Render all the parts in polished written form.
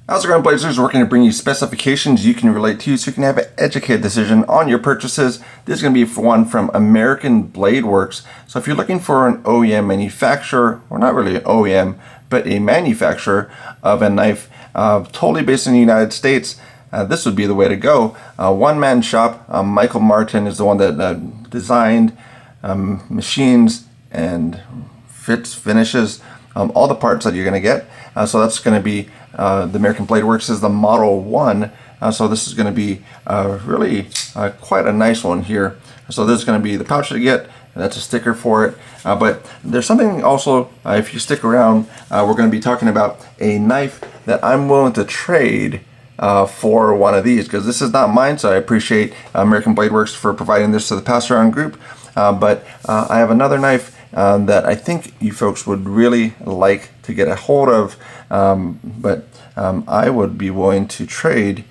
How's it going, Blazers? Working to bring you specifications you can relate to so you can have an educated decision on your purchases. This is going to be one from American Blade Works. So if you're looking for an OEM manufacturer, or not really an OEM, but a manufacturer of a knife totally based in the United States, this would be the way to go. One-man shop. Michael Martin is the one that designed, machines, and finishes all the parts that you're going to get. So that's going to be the American Blade Works is the Model 1. So this is going to be really quite a nice one here. So this is going to be the pouch that you get. That's a sticker for it. But there's something also, if you stick around, we're going to be talking about a knife that I'm willing to trade for one of these, because this is not mine, so I appreciate American Blade Works for providing this to the pass around group. But I have another knife that I think you folks would really like to get a hold of, but I would be willing to trade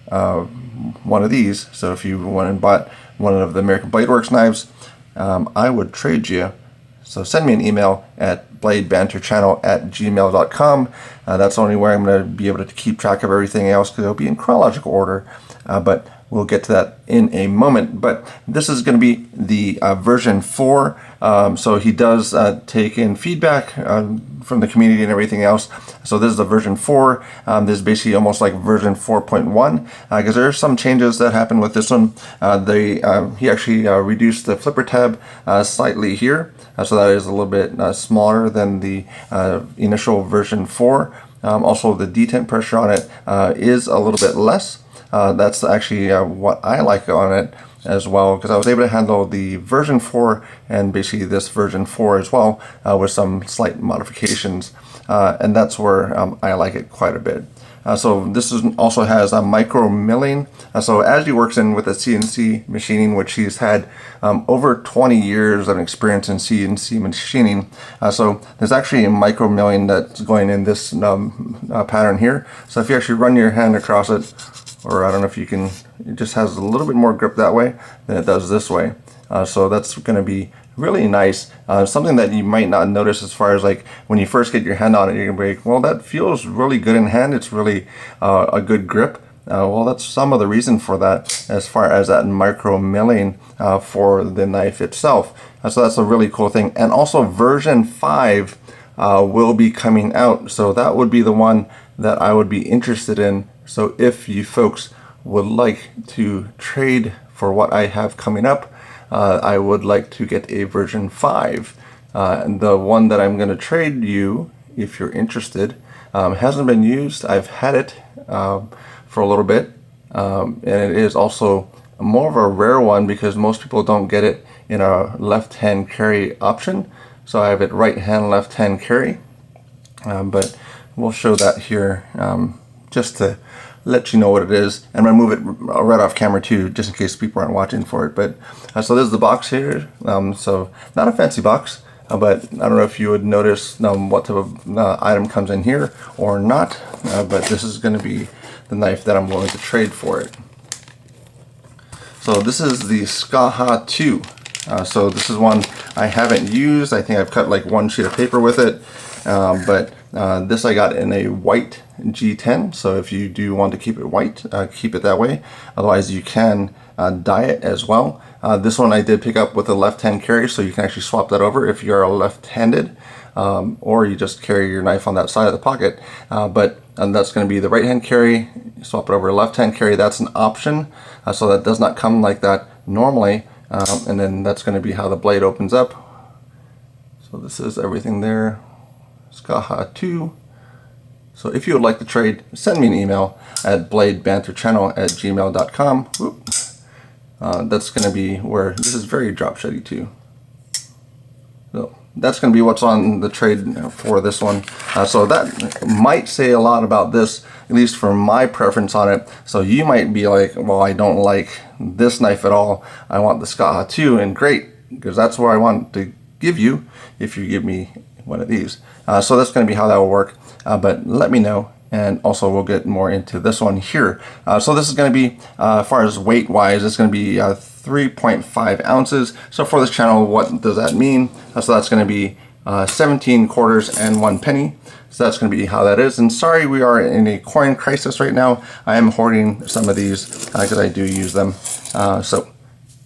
one of these. So if you went and bought one of the American Blade Works knives, I would trade you. So send me an email at bladebanterchannel@gmail.com. That's the only way I'm going to be able to keep track of everything else, because it'll be in chronological order. But we'll get to that in a moment. But this is going to be the version 4. So he does take in feedback from the community and everything else. So this is the version 4. This is basically almost like version 4.1, because there are some changes that happen with this one. He actually reduced the flipper tab slightly here. So that is a little bit smaller than the initial version 4. Also, the detent pressure on it is a little bit less. That's actually what I like on it as well, because I was able to handle the version 4 and basically this version 4 as well with some slight modifications, and that's where I like it quite a bit. So this also has a micro milling. So as he works in with the CNC machining, which he's had over 20 years of experience in CNC machining, so there's actually a micro milling that's going in this pattern here. So if you actually run your hand across it, or I don't know if you can, it just has a little bit more grip that way than it does this way. So that's going to be really nice. Something that you might not notice as far as like when you first get your hand on it, you're going to be like, well, that feels really good in hand. It's really a good grip. Well, that's some of the reason for that, as far as that micro milling for the knife itself. So that's a really cool thing. And also version 5 will be coming out. So that would be the one that I would be interested in. So if you folks would like to trade for what I have coming up, I would like to get a version 5. And the one that I'm going to trade you, if you're interested, hasn't been used. I've had it for a little bit, and it is also more of a rare one because most people don't get it in a left-hand carry option. So I have it right-hand, left-hand carry, but we'll show that here just to let you know what it is. And I'm going to move it right off camera too, just in case people aren't watching for it. But so this is the box here. So not a fancy box, but I don't know if you would notice what type of item comes in here or not. But this is going to be the knife that I'm willing to trade for it. So this is the Skaha 2. So this is one I haven't used. I think I've cut like one sheet of paper with it. But this I got in a white G10, so if you do want to keep it white, keep it that way. Otherwise you can dye it as well. This one I did pick up with a left-hand carry, so you can actually swap that over if you're left-handed, or you just carry your knife on that side of the pocket. But that's going to be the right-hand carry. Swap it over to left-hand carry. That's an option, so that does not come like that normally. And then that's going to be how the blade opens up. So this is everything there. Skaha 2. So if you would like to trade, send me an email at bladebanterchannel@gmail.com. That's going to be where this is very drop sheddy too. So that's going to be what's on the trade for this one. So that might say a lot about this, at least for my preference on it. So you might be like, well, I don't like this knife at all. I want the Skaha 2, and great, because that's what I want to give you if you give me one of these. So that's going to be how that will work. But let me know, and also we'll get more into this one here. So this is going to be, as far as weight wise, it's going to be 3.5 ounces. So for this channel, what does that mean? So that's going to be 17 quarters and 1 penny. So that's going to be how that is. And sorry, we are in a coin crisis right now. I am hoarding some of these because I do use them. So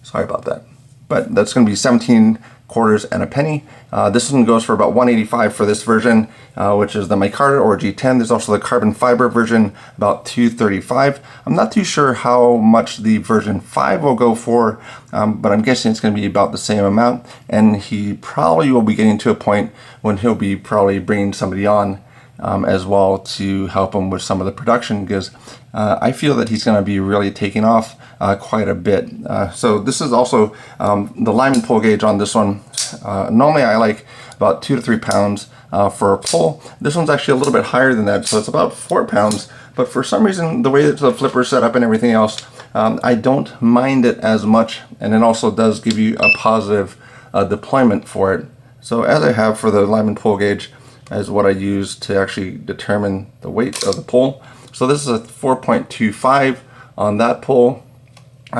sorry about that. But that's going to be 17 quarters and a penny. This one goes for about $185 for this version, which is the micarta or G10. There's also the carbon fiber version, about $235. I'm not too sure how much the version 5 will go for, but I'm guessing it's going to be about the same amount. And he probably will be getting to a point when he'll be probably bringing somebody on as well to help him with some of the production, because I feel that he's going to be really taking off quite a bit. So this is also the Lyman pull gauge on this one. Normally I like about 2 to 3 pounds for a pull. This one's actually a little bit higher than that, so it's about 4 pounds. But for some reason, the way that the flipper is set up and everything else, I don't mind it as much, and it also does give you a positive deployment for it. So as I have for the Lyman pull gauge, is what I use to actually determine the weight of the pull. So this is a 4.25 on that pull.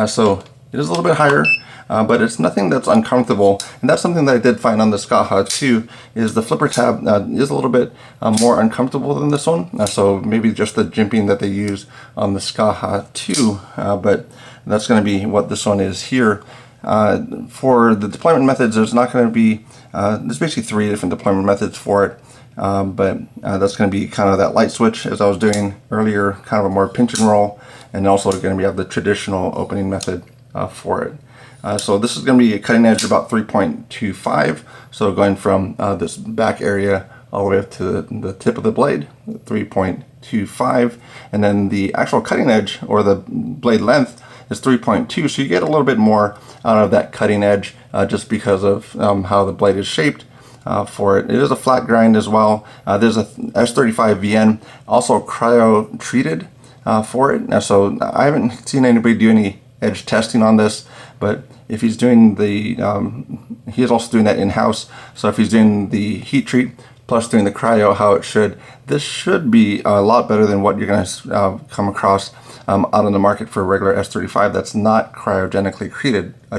So it is a little bit higher, but it's nothing that's uncomfortable. And that's something that I did find on the Skaha too, is the flipper tab is a little bit more uncomfortable than this one. So maybe just the jimping that they use on the Skaha too, but that's going to be what this one is here. For the deployment methods, there's not going to be, there's basically 3 different deployment methods for it. But that's going to be kind of that light switch as I was doing earlier, kind of a more pinch and roll, and also going to have the traditional opening method for it. So this is going to be a cutting edge about 3.25, so going from this back area all the way up to the tip of the blade, 3.25, and then the actual cutting edge or the blade length is 3.2, so you get a little bit more out of that cutting edge just because of how the blade is shaped. For it. It is a flat grind as well. There's a S35 VN, also cryo treated for it. Now, so I haven't seen anybody do any edge testing on this, but if he's doing the, he is also doing that in-house. So if he's doing the heat treat plus doing the cryo how it should, this should be a lot better than what you're going to come across out on the market for a regular S35 that's not cryogenically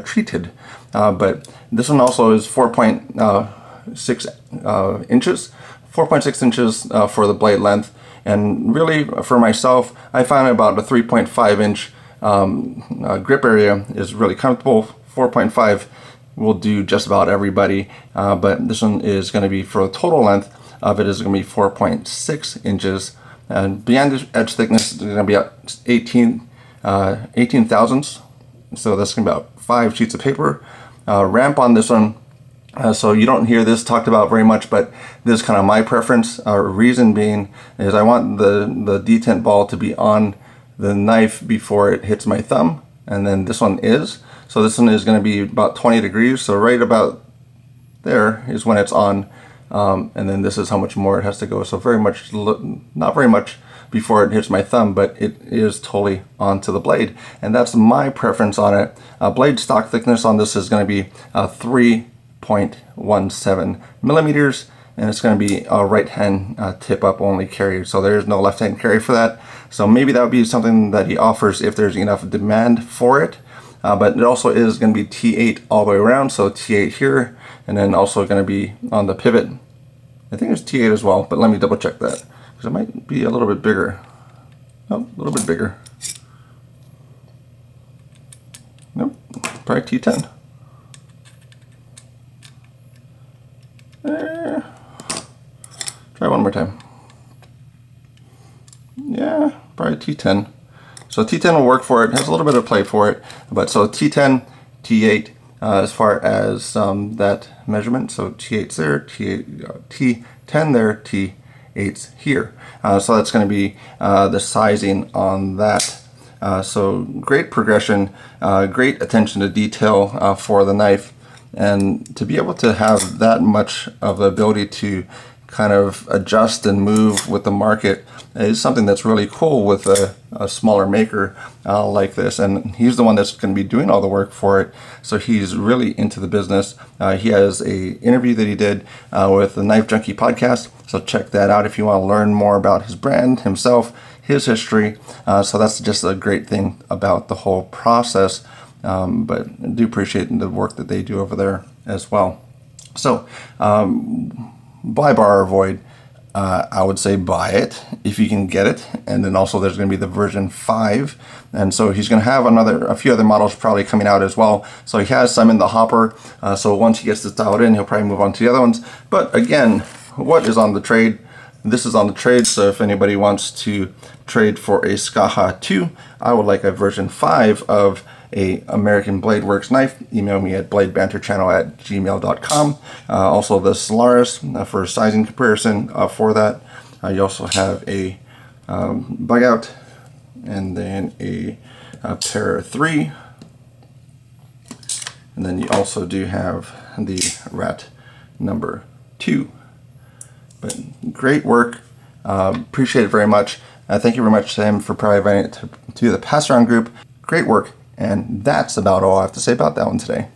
treated. But this one also is 4.6 inches, 4.6 inches for the blade length, and really for myself, I found about a 3.5 inch grip area is really comfortable. 4.5 will do just about everybody, but this one is going to be, for the total length of it, is going to be 4.6 inches, and beyond edge thickness is going to be at 18 thousandths, so that's going to be about 5 sheets of paper. Ramp on this one, so you don't hear this talked about very much, but this is kind of my preference. Reason being is I want the detent ball to be on the knife before it hits my thumb, and then this one is. So this one is going to be about 20 degrees, so right about there is when it's on, and then this is how much more it has to go. So very much, not very much before it hits my thumb, but it is totally onto the blade, and that's my preference on it. Blade stock thickness on this is going to be 3.17 millimeters, and it's going to be a right hand tip up only carry, so there is no left hand carry for that. So maybe that would be something that he offers if there's enough demand for it. But it also is going to be T8 all the way around, so T8 here, and then also going to be on the pivot. I think it's T8 as well, but let me double check that, because it might be a little bit bigger. Nope, a little bit bigger. Nope, probably T10. Try one more time. Yeah, probably T10. So T10 will work for it. Has a little bit of play for it, but so T10, T8 as far as that measurement. So T8's there, T10 there, T8's here. So that's going to be the sizing on that. So great progression, great attention to detail for the knife, and to be able to have that much of the ability to kind of adjust and move with the market is something that's really cool with a smaller maker like this. And he's the one that's going to be doing all the work for it, so he's really into the business. He has a interview that he did with the Knife Junkie podcast, so check that out if you want to learn more about his brand, himself, his history. So that's just a great thing about the whole process, but I do appreciate the work that they do over there as well. So buy, borrow, or avoid. I would say buy it if you can get it. And then also there's going to be the version 5. And so he's going to have a few other models probably coming out as well. So he has some in the hopper. So once he gets this dialed in, he'll probably move on to the other ones. But again, what is on the trade? This is on the trade. So if anybody wants to trade for a Skaha 2, I would like a version 5 of a American Blade Works knife. Email me at bladebanterchannel@gmail.com. Also the Solaris for sizing comparison for that. You also have a bug out, and then a pair 3, and then you also do have the rat number 2. But great work. Appreciate it very much. Thank you very much to him for providing it to the pass around group. Great work. And that's about all I have to say about that one today.